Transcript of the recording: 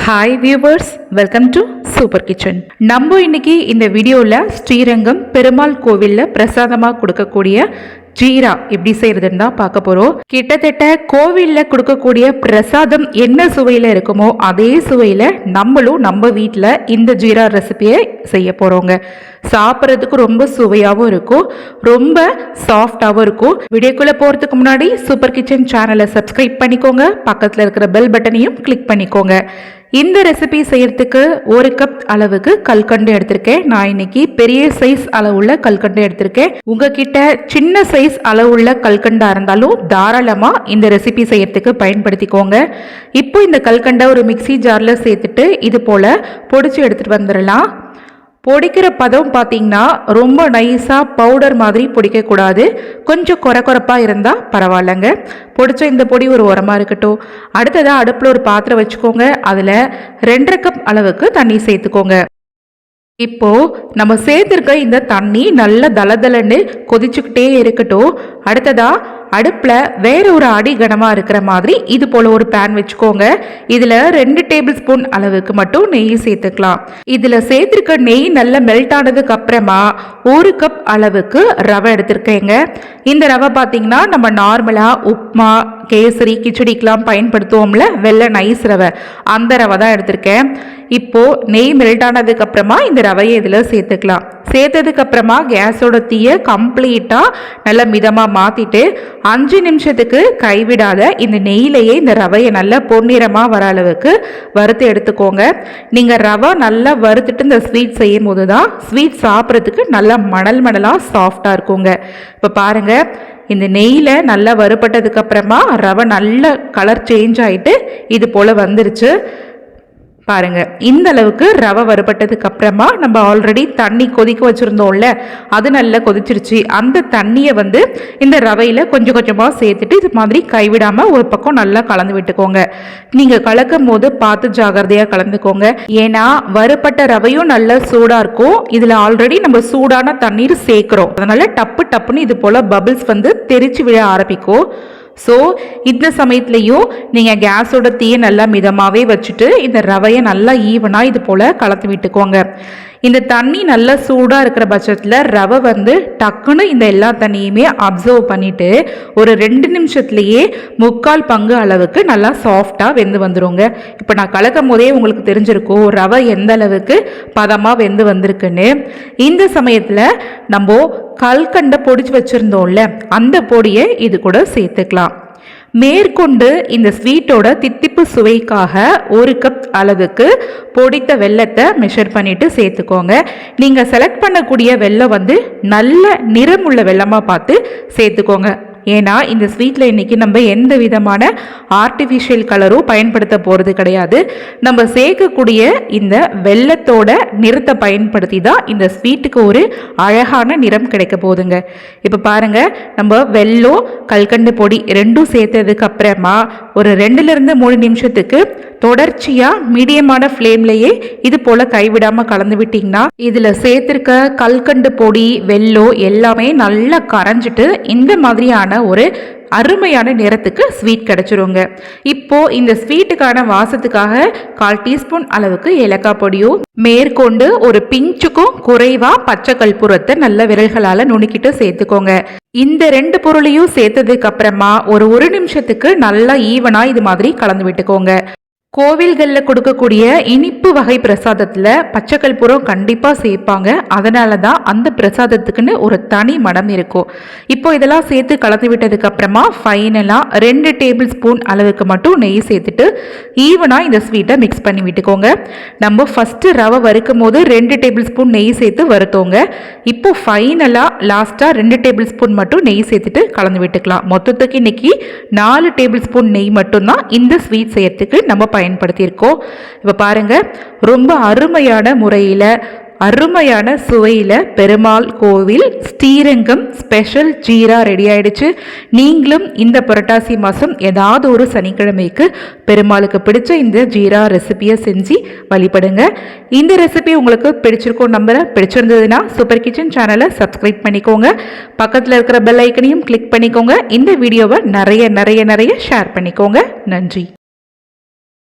Hi viewers, welcome to super kitchen. நம்ம இன்னைக்கு இந்த வீடியோவில் ஸ்ரீரங்கம் பெருமாள் கோவிலில் பிரசாதமாக கொடுக்கக்கூடிய ஜீரா எப்படி செய்யறதுன்னு தான் பார்க்க போகிறோம். கிட்டத்தட்ட கோவிலில் கொடுக்கக்கூடிய பிரசாதம் என்ன சுவையில் இருக்குமோ அதே சுவையில் நம்மளும் நம்ம வீட்டில் இந்த ஜீரா ரெசிபியை செய்ய போகிறோங்க. சாப்பிட்றதுக்கு ரொம்ப சுவையாகவும் இருக்கும், ரொம்ப சாஃப்டாகவும் இருக்கும். வீடியோக்குள்ளே போகிறதுக்கு முன்னாடி சூப்பர் கிச்சன் சேனலை சப்ஸ்கிரைப் பண்ணிக்கோங்க, பக்கத்தில் இருக்கிற பெல் பட்டனையும் கிளிக் பண்ணிக்கோங்க. இந்த ரெசிபி செய்யறதுக்கு 1 கப் அளவுக்கு கல்கண்டு எடுத்திருக்கேன். நான் இன்னைக்கு பெரிய சைஸ் அளவுள்ள கல்கண்டு எடுத்திருக்கேன். உங்ககிட்ட சின்ன சைஸ் அளவுள்ள கல்கண்டா இருந்தாலும் தாராளமா இந்த ரெசிபி செய்யறதுக்கு பயன்படுத்திக்கோங்க. இப்போ இந்த கல்கண்டை ஒரு மிக்சி ஜார்ல சேர்த்துட்டு இது போல பொடிச்சு எடுத்துட்டு வந்துடலாம். பொடிக்கிற பதம் பார்த்தீங்கன்னா ரொம்ப நைஸாக பவுடர் மாதிரி பொடிக்கக்கூடாது, கொஞ்சம் கொரப்பாக இருந்தால் பரவாயில்லைங்க. பொடிச்ச இந்த பொடி ஒரு உரமாக இருக்கட்டும். அடுத்ததாக அடுப்பில் ஒரு பாத்திரம் வச்சுக்கோங்க, அதில் 2.5 கப் அளவுக்கு தண்ணி சேர்த்துக்கோங்க. இப்போது நம்ம சேர்த்துருக்க இந்த தண்ணி நல்ல தளதளன்னு கொதிச்சுக்கிட்டே இருக்கட்டும். அடுத்ததாக அடுப்பில் வேற ஒரு அடி கனமாக இருக்கிற மாதிரி இது போல் ஒரு பேன் வச்சுக்கோங்க. இதில் 2 டேபிள் ஸ்பூன் அளவுக்கு மட்டும் நெய் சேர்த்துக்கலாம். இதில் சேர்த்துருக்க நெய் நல்லா மெல்ட் ஆனதுக்கு அப்புறமா 1 கப் அளவுக்கு ரவை எடுத்திருக்கேங்க. இந்த ரவை பார்த்தீங்கன்னா நம்ம நார்மலாக உப்மா, கேசரி, கிச்சடிக்கெலாம் பயன்படுத்துவோம்ல வெள்ளை நைஸ் ரவை, அந்த ரவை தான் எடுத்திருக்கேன். இப்போது நெய் மெல்ட் ஆனதுக்கு அப்புறமா இந்த ரவையை இதில் சேர்த்துக்கலாம். சேர்த்ததுக்கு அப்புறமா கேஸோட தீயை கம்ப்ளீட்டாக நல்லா மிதமாக மாற்றிட்டு 5 நிமிஷத்துக்கு கைவிடாத இந்த நெய்யிலேயே இந்த ரவையை நல்லா பொன்னிறமாக வர அளவுக்கு வறுத்து எடுத்துக்கோங்க. நீங்கள் ரவை நல்லா வறுத்துட்டு இந்த ஸ்வீட் செய்யும் போது தான் ஸ்வீட் சாப்பிட்றதுக்கு நல்லா மணலாக சாஃப்டாக இருக்குங்க. இப்போ பாருங்கள், இந்த நெய்யில் நல்லா வறுபட்டதுக்கு அப்புறமா ரவை நல்ல கலர் சேஞ்ச் ஆகிட்டு இது போல் வந்துருச்சு பாருங்க. இந்த அளவுக்கு ரவை வறுபட்டதுக்கு அப்புறமா நம்ம ஆல்ரெடி தண்ணி கொதிக்க வச்சுருந்தோம்ல, அது நல்லா கொதிச்சிருச்சு. அந்த தண்ணியை இந்த ரவையில் கொஞ்சம் கொஞ்சமாக சேர்த்துட்டு இது மாதிரி கைவிடாமல் ஒரு பக்கம் நல்லா கலந்து விட்டுக்கோங்க. நீங்கள் கலக்கும் போது பார்த்து ஜாகிரதையாக கலந்துக்கோங்க. ஏன்னா வறுபட்ட ரவையும் நல்லா சூடாக இருக்கும், இதில் ஆல்ரெடி நம்ம சூடான தண்ணீர் சேர்க்குறோம், அதனால டப்புன்னு இது போல் பபிள்ஸ் தெரிச்சு விழ ஆரம்பிக்கும். ஸோ இந்த சமயத்துலையும் நீங்கள் கேஸோட தீயை நல்லா மிதமாகவே வச்சுட்டு இந்த ரவையை நல்லா ஈவனாக இது போல் கலந்து விட்டுக்கோங்க. இந்த தண்ணி நல்லா சூடாக இருக்கிற பட்சத்தில் ரவை டக்குன்னு இந்த எல்லா தண்ணியுமே அப்சர்வ் பண்ணிவிட்டு ஒரு 2 நிமிஷத்துலேயே 3/4 பங்கு அளவுக்கு நல்லா சாஃப்டாக வெந்து வந்துடுங்க. இப்போ நான் கலக்கும் போதே உங்களுக்கு தெரிஞ்சிருக்கும் ரவை எந்த அளவுக்கு பதமாக வெந்து வந்திருக்குன்னு. இந்த சமயத்தில் நம்ம கல்கண்டை பொடிச்சு வச்சுருந்தோம்ல, அந்த பொடியை இது கூட சேர்த்துக்கலாம். மேற்கொண்டு இந்த ஸ்வீட்டோட தித்திப்பு சுவைக்காக 1 கப் அளவுக்கு பொடித்த வெல்லத்தை மெஷர் பண்ணிட்டு சேர்த்துக்கோங்க. நீங்கள் செலக்ட் பண்ணக்கூடிய வெல்லம் நல்ல நிறமுள்ள வெல்லமாக பார்த்து சேர்த்துக்கோங்க. ஏன்னா இந்த ஸ்வீட்டில் இன்றைக்கி நம்ம எந்த விதமான ஆர்டிஃபிஷியல் கலரும் பயன்படுத்த போகிறது கிடையாது. நம்ம சேர்க்கக்கூடிய இந்த வெல்லத்தோட நிறத்தை பயன்படுத்தி தான் இந்த ஸ்வீட்டுக்கு ஒரு அழகான நிறம் கிடைக்க போகுதுங்க. இப்போ பாருங்கள், நம்ம வெல்லம் கல்கண்டு பொடி ரெண்டும் சேர்த்ததுக்கு அப்புறமா ஒரு 2லிருந்து 3 நிமிஷத்துக்கு தொடர்ச்சியாக மீடியமான ஃப்ளேம்லேயே இது போல் கைவிடாமல் கலந்து விட்டிங்கன்னா இதில் சேர்த்துருக்க கல்கண்டு பொடி வெல்லம் எல்லாமே நல்லா கரைஞ்சிட்டு இந்த மாதிரியான ஒரு அருமையான நிறத்துக்கு ஸ்வீட் கிடைச்சிருங்க. இப்போ இந்த ஸ்வீட்டுக்கான வாசத்துக்காக 1/4 டீஸ்பூன் அளவுக்கு ஏலக்காய் பொடியும் மேற்கொண்டு ஒரு பிஞ்சுக்கும் குறைவா பச்சை கற்பூரத்தை நல்ல விரல்களால் நுணுக்கிட்டு சேர்த்துக்கோங்க. இந்த 2 பொருளையும் சேர்த்ததுக்கு அப்புறமா ஒரு 1 நிமிஷத்துக்கு நல்லா ஈவனா இது மாதிரி கலந்து விட்டுக்கோங்க. கோவில்களில் கொடுக்கக்கூடிய இனிப்பு வகை பிரசாதத்தில் பச்சை கற்பூரம் கண்டிப்பாக சேர்ப்பாங்க, அதனால தான் அந்த பிரசாதத்துக்குன்னு ஒரு தனி மனம் இருக்கும். இப்போ இதெல்லாம் சேர்த்து கலந்து விட்டதுக்கு அப்புறமா ஃபைனலாக 2 டேபிள் ஸ்பூன் அளவுக்கு மட்டும் நெய் சேர்த்துட்டு ஈவனாக இந்த ஸ்வீட்டை மிக்ஸ் பண்ணி விட்டுக்கோங்க. நம்ம ஃபஸ்ட்டு ரவை வறுக்கும் போது 2 டேபிள் ஸ்பூன் நெய் சேர்த்து வறுத்தோங்க. இப்போ ஃபைனலாக லாஸ்ட்டாக 2 டேபிள் ஸ்பூன் மட்டும் நெய் சேர்த்துட்டு கலந்து விட்டுக்கலாம். மொத்தத்துக்கு இன்னைக்கு 4 டேபிள் ஸ்பூன் நெய் மட்டும்தான் இந்த ஸ்வீட் செய்யறதுக்கு நம்ம பயன்படுத்தியிருக்கோம். இப்போ பாருங்க, ரொம்ப அருமையான முறையில் அருமையான சுவையில் பெருமாள் கோவில் ஸ்ரீரங்கம் ஸ்பெஷல் ஜீரா ரெடி ஆயிடுச்சு. நீங்களும் இந்த புரட்டாசி மாதம் ஏதாவது ஒரு சனிக்கிழமைக்கு பெருமாளுக்கு பிடிச்ச இந்த ஜீரா ரெசிபியை செஞ்சு வழிபடுங்க. இந்த ரெசிபி உங்களுக்கு பிடிச்சிருக்கோம் நம்புறேன். பிடிச்சிருந்ததுன்னா சூப்பர் கிச்சன் சேனலை சப்ஸ்கிரைப் பண்ணிக்கோங்க, பக்கத்தில் இருக்கிற பெல் ஐக்கனையும் கிளிக் பண்ணிக்கோங்க. இந்த வீடியோவை நிறைய ஷேர் பண்ணிக்கோங்க. நன்றி.